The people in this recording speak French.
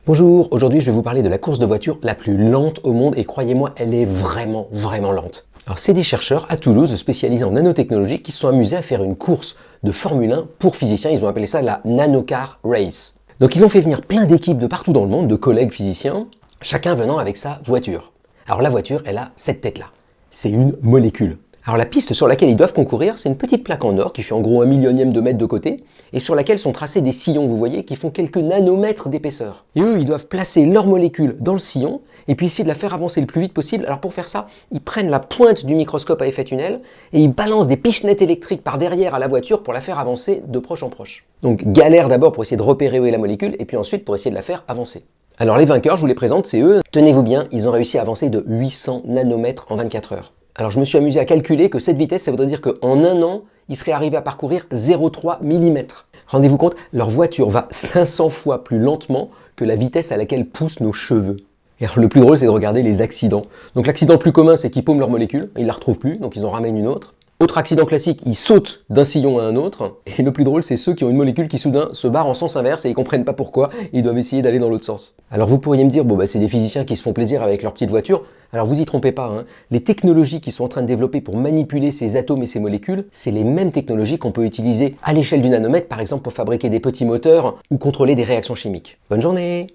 Bonjour, aujourd'hui je vais vous parler de la course de voiture la plus lente au monde et croyez-moi, elle est vraiment lente. Alors c'est des chercheurs à Toulouse spécialisés en nanotechnologie qui se sont amusés à faire une course de Formule 1 pour physiciens, ils ont appelé ça la Nanocar Race. Donc ils ont fait venir plein d'équipes de partout dans le monde, de collègues physiciens, chacun venant avec sa voiture. Alors la voiture, elle a cette tête-là, c'est une molécule. Alors la piste sur laquelle ils doivent concourir, c'est une petite plaque en or qui fait en gros 1/1000 de mètre de côté et sur laquelle sont tracés des sillons, vous voyez, qui font quelques nanomètres d'épaisseur. Et eux, ils doivent placer leur molécule dans le sillon et puis essayer de la faire avancer le plus vite possible. Alors pour faire ça, ils prennent la pointe du microscope à effet tunnel et ils balancent des pichenettes électriques par derrière à la voiture pour la faire avancer de proche en proche. Donc galère d'abord pour essayer de repérer où est la molécule et puis ensuite pour essayer de la faire avancer. Alors les vainqueurs, je vous les présente, c'est eux. Tenez-vous bien, ils ont réussi à avancer de 800 nanomètres en 24 heures. Alors je me suis amusé à calculer que cette vitesse, ça voudrait dire qu'en un an, ils seraient arrivés à parcourir 0,3 mm. Rendez-vous compte, leur voiture va 500 fois plus lentement que la vitesse à laquelle poussent nos cheveux. Et alors, le plus drôle, c'est de regarder les accidents. Donc l'accident le plus commun, c'est qu'ils paument leur molécule, ils la retrouvent plus, donc ils en ramènent une autre. Autre accident classique, ils sautent d'un sillon à un autre. Et le plus drôle, c'est ceux qui ont une molécule qui soudain se barre en sens inverse et ils comprennent pas pourquoi, et ils doivent essayer d'aller dans l'autre sens. Alors vous pourriez me dire, bon bah c'est des physiciens qui se font plaisir avec leur petite voiture. Alors vous y trompez pas, hein. Les technologies qu'ils sont en train de développer pour manipuler ces atomes et ces molécules, c'est les mêmes technologies qu'on peut utiliser à l'échelle du nanomètre, par exemple pour fabriquer des petits moteurs ou contrôler des réactions chimiques. Bonne journée!